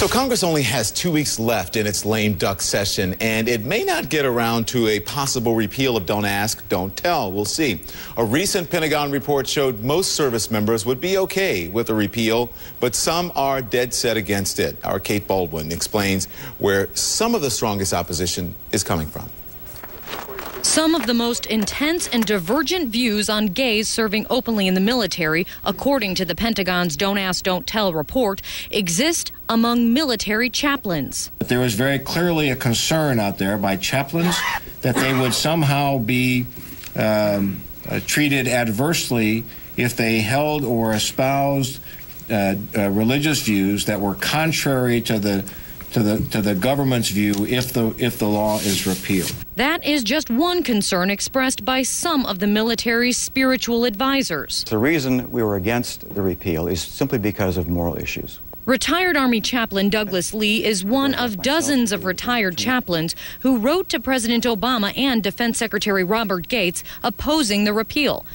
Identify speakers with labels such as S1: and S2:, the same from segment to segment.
S1: So Congress only has 2 weeks left in its lame duck session, and it may not get around to a possible repeal of Don't Ask, Don't Tell. We'll see. A recent Pentagon report showed most service members would be okay with a repeal, but some are dead set against it. Our Kate Baldwin explains where some of the strongest opposition is coming from.
S2: Some of the most intense and divergent views on gays serving openly in the military, according to the Pentagon's Don't Ask, Don't Tell report, exist among military chaplains.
S3: There was very clearly a concern out there by chaplains that they would somehow be treated adversely if they held or espoused religious views that were contrary to the government's view if the law is repealed.
S2: That is just one concern expressed by some of the military's spiritual advisors.
S4: The reason we were against the repeal is simply because of moral issues.
S2: Retired Army Chaplain Douglas Lee is one of dozens of retired chaplains who wrote to President Obama and Defense Secretary Robert Gates opposing the repeal.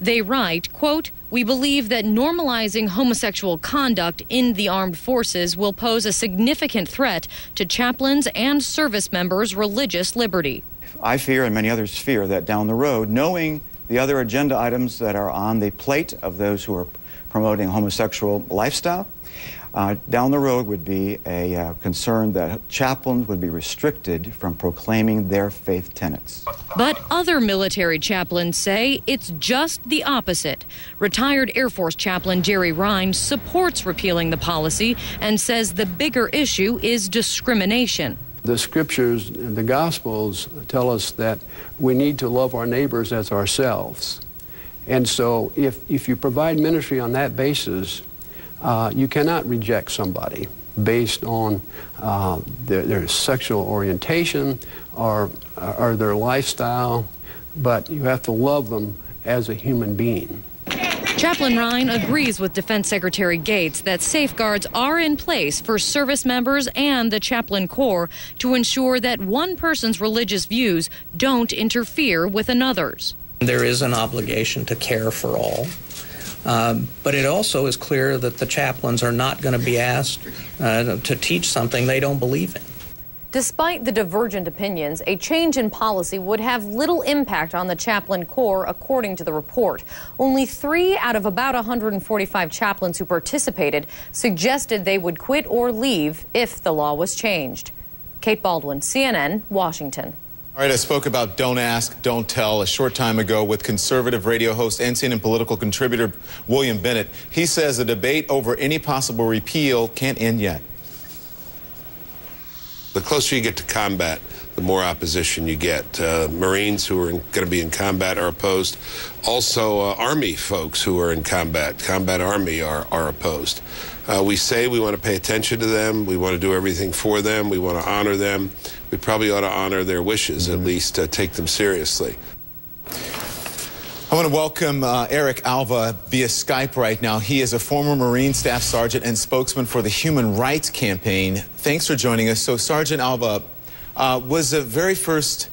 S2: They write, quote, "We believe that normalizing homosexual conduct in the armed forces will pose a significant threat to chaplains and service members' religious liberty."
S4: I fear, and many others fear, that down the road, knowing the other agenda items that are on the plate of those who are promoting homosexual lifestyle, down the road would be a concern that chaplains would be restricted from proclaiming their faith tenets.
S2: But other military chaplains say it's just the opposite. Retired Air Force chaplain Jerry Rhine supports repealing the policy and says the bigger issue is discrimination.
S5: The scriptures, the Gospels tell us that we need to love our neighbors as ourselves. And so if you provide ministry on that basis, you cannot reject somebody based on their sexual orientation or their lifestyle, but you have to love them as a human being.
S2: Chaplain Ryan agrees with Defense Secretary Gates that safeguards are in place for service members and the chaplain corps to ensure that one person's religious views don't interfere with another's.
S6: There is an obligation to care for all. But it also is clear that the chaplains are not going to be asked to teach something they don't believe in.
S2: Despite the divergent opinions, a change in policy would have little impact on the chaplain corps, according to the report. Only 3 out of about 145 chaplains who participated suggested they would quit or leave if the law was changed. Kate Baldwin, CNN, Washington.
S1: All right, I spoke about Don't Ask, Don't Tell a short time ago with conservative radio host and CNN political contributor William Bennett. He says the debate over any possible repeal can't end yet.
S7: The closer you get to combat, the more opposition you get. Marines who are going to be in combat are opposed. Also, Army folks who are in combat Army are opposed. We say we want to pay attention to them. We want to do everything for them. We want to honor them. We probably ought to honor their wishes, at least take them seriously.
S1: I want to welcome Eric Alva via Skype right now. He is a former Marine Staff Sergeant and spokesman for the Human Rights Campaign. Thanks for joining us. So Sergeant Alva was the very first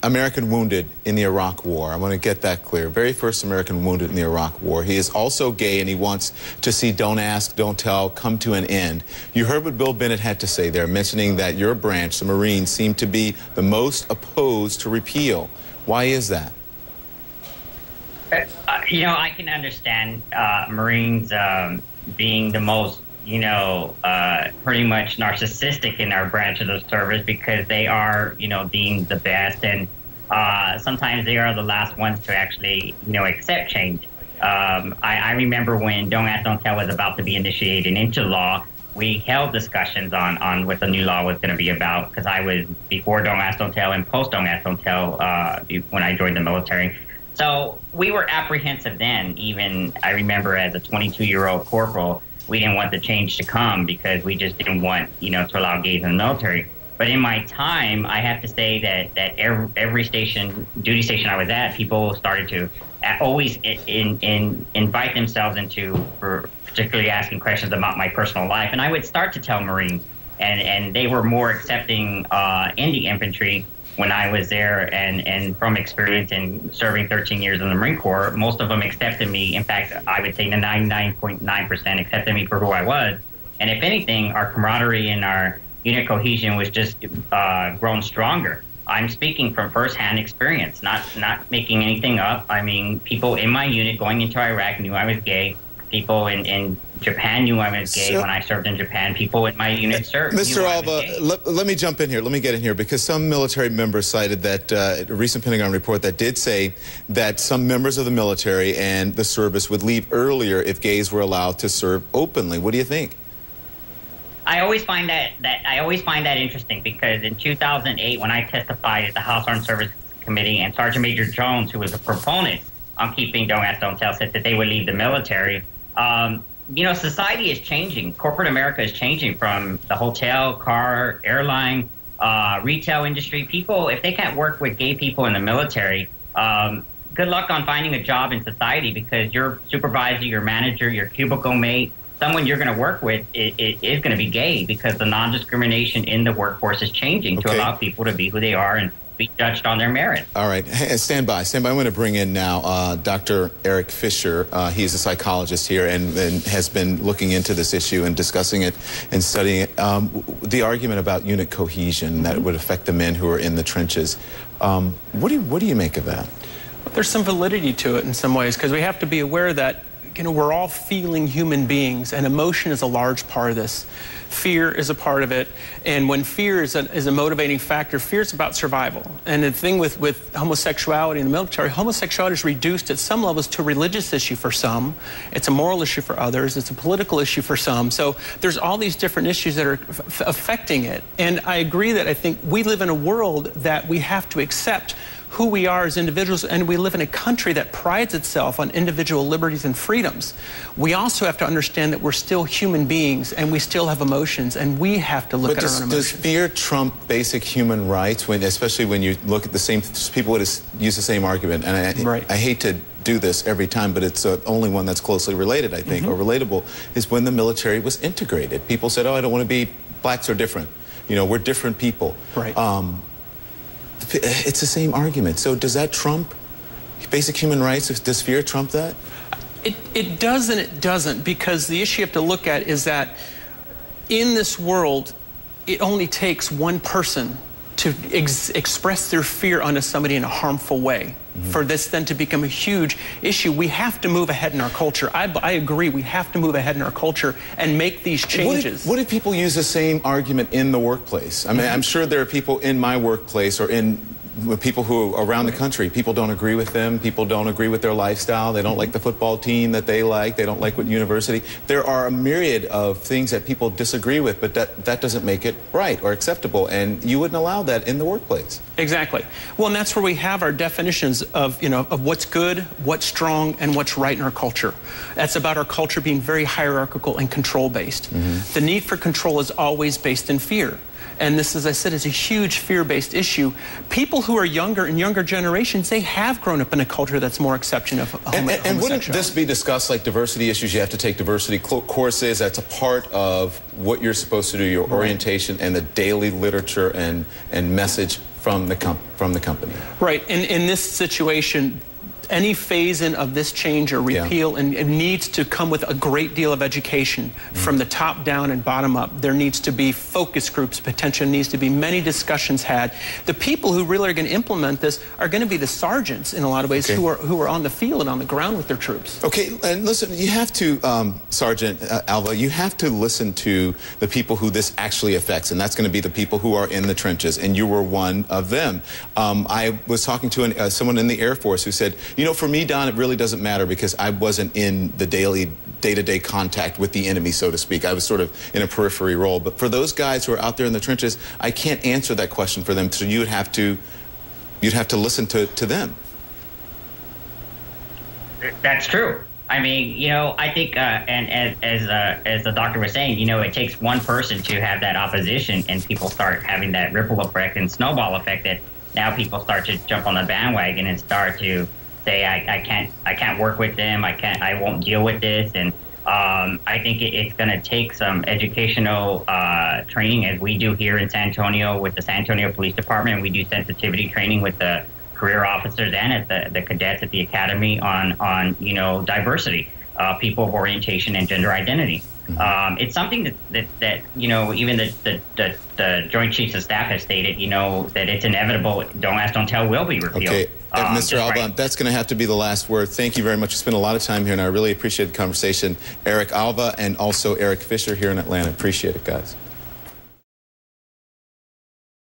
S1: American wounded in the Iraq War. I want to get that clear. Very first American wounded in the Iraq War. He is also gay, and he wants to see Don't Ask, Don't Tell come to an end. You heard what Bill Bennett had to say there, mentioning that your branch, the Marines, seem to be the most opposed to repeal. Why is that?
S8: I can understand Marines being the most, pretty much narcissistic in our branch of the service because they are, deemed the best. And sometimes they are the last ones to actually, accept change. I remember when Don't Ask, Don't Tell was about to be initiated into law, we held discussions on what the new law was going to be about because I was before Don't Ask, Don't Tell and post Don't Ask, Don't Tell when I joined the military. So we were apprehensive then. Even I remember as a 22-year-old corporal, we didn't want the change to come because we just didn't want, to allow gays in the military. But in my time, I have to say that every duty station I was at, people started to always invite themselves into, for particularly asking questions about my personal life. And I would start to tell Marines, and they were more accepting in the infantry when I was there, and from experience in serving 13 years in the Marine Corps, most of them accepted me. In fact, I would say the 99.9% accepted me for who I was. And if anything, our camaraderie and our unit cohesion was just grown stronger. I'm speaking from firsthand experience, not making anything up. I mean, people in my unit going into Iraq knew I was gay. People in Japan knew I was gay when I served in Japan. People in my unit served.
S1: Mr. Alva, let me jump in here. Let me get in here because some military members cited that a recent Pentagon report that did say that some members of the military and the service would leave earlier if gays were allowed to serve openly. What do you think?
S8: I always find that interesting because in 2008, when I testified at the House Armed Services Committee, and Sergeant Major Jones, who was a proponent on keeping Don't Ask, Don't Tell, said that they would leave the military. You know, society is changing. Corporate America is changing from the hotel, car, airline, retail industry. People, if they can't work with gay people in the military, good luck on finding a job in society because your supervisor, your manager, your cubicle mate, someone you're going to work with is going to be gay because the non-discrimination in the workforce is changing to allow people to be who they are and be judged on their merit. All right.
S1: Hey, stand by. I'm going to bring in now Dr. Eric Fisher. He's a psychologist here and has been looking into this issue and discussing it and studying it. The argument about unit cohesion that would affect the men who are in the trenches. What do you make of that?
S9: There's some validity to it in some ways because we have to be aware that we're all feeling human beings, and emotion is a large part of this. Fear is a part of it, and when fear is a motivating factor, fear is about survival. And the thing with homosexuality in the military, homosexuality is reduced at some levels to a religious issue for some. It's a moral issue for others. It's a political issue for some. So there's all these different issues that are affecting it. And I agree that I think we live in a world that we have to accept who we are as individuals, and we live in a country that prides itself on individual liberties and freedoms. We also have to understand that we're still human beings and we still have emotions, and we have to look at our own emotions.
S1: Does fear trump basic human rights, especially when you look at the same, people would use the same argument, and I hate to do this every time, but it's the only one that's closely related, I think, or relatable, is when the military was integrated. People said, oh, I don't want to be, blacks are different. You know, we're different people.
S9: Right.
S1: It's the same argument. So does that trump basic human rights? Does fear trump that?
S9: It does and it doesn't, because the issue you have to look at is that in this world, it only takes one person to express their fear onto somebody in a harmful way for this then to become a huge issue. We have to move ahead in our culture. I agree, we have to move ahead in our culture and make these changes.
S1: What if people use the same argument in the workplace? I mean, I'm sure there are people in my workplace or with people who are around the country, people don't agree with them, people don't agree with their lifestyle, they don't like the football team that they like, they don't like what university. There are a myriad of things that people disagree with, but that doesn't make it right or acceptable, and you wouldn't allow that in the workplace.
S9: Exactly. Well, and that's where we have our definitions of, of what's good, what's strong, and what's right in our culture. That's about our culture being very hierarchical and control-based. The need for control is always based in fear. And this, as I said, is a huge fear-based issue. People who are younger and younger generations, they have grown up in a culture that's more accepting of homosexuality.
S1: And wouldn't this be discussed like diversity issues? You have to take diversity courses. That's a part of what you're supposed to do, your orientation and the daily literature and message from the company.
S9: Right. And in this situation, any phase-in of this change or repeal and it needs to come with a great deal of education from the top down and bottom up. There needs to be focus groups, potential needs to be many discussions had. The people who really are going to implement this are going to be the sergeants in a lot of ways who are on the field and on the ground with their troops.
S1: Okay, and listen, you have to, Sergeant Alva, you have to listen to the people who this actually affects, and that's going to be the people who are in the trenches, and you were one of them. I was talking to someone in the Air Force who said, you know, for me, Don, it really doesn't matter because I wasn't in the day-to-day contact with the enemy, so to speak. I was sort of in a periphery role. But for those guys who are out there in the trenches, I can't answer that question for them, so you'd have to listen to them.
S8: That's true. I mean, I think, and as the doctor was saying, it takes one person to have that opposition, and people start having that ripple effect and snowball effect that now people start to jump on the bandwagon and start to say, I can't work with them, I won't deal with this, and I think it's going to take some educational training, as we do here in San Antonio with the San Antonio Police Department. We do sensitivity training with the career officers and at the cadets at the academy on diversity, people of orientation and gender identity. It's something that you know, even the Joint Chiefs of Staff have stated, you know, that it's inevitable. Don't ask, don't tell will be repealed.
S1: Okay, Mr. Alva, that's going to have to be the last word. Thank you very much. We spent a lot of time here, and I really appreciate the conversation. Eric Alva and also Eric Fisher here in Atlanta. Appreciate it, guys.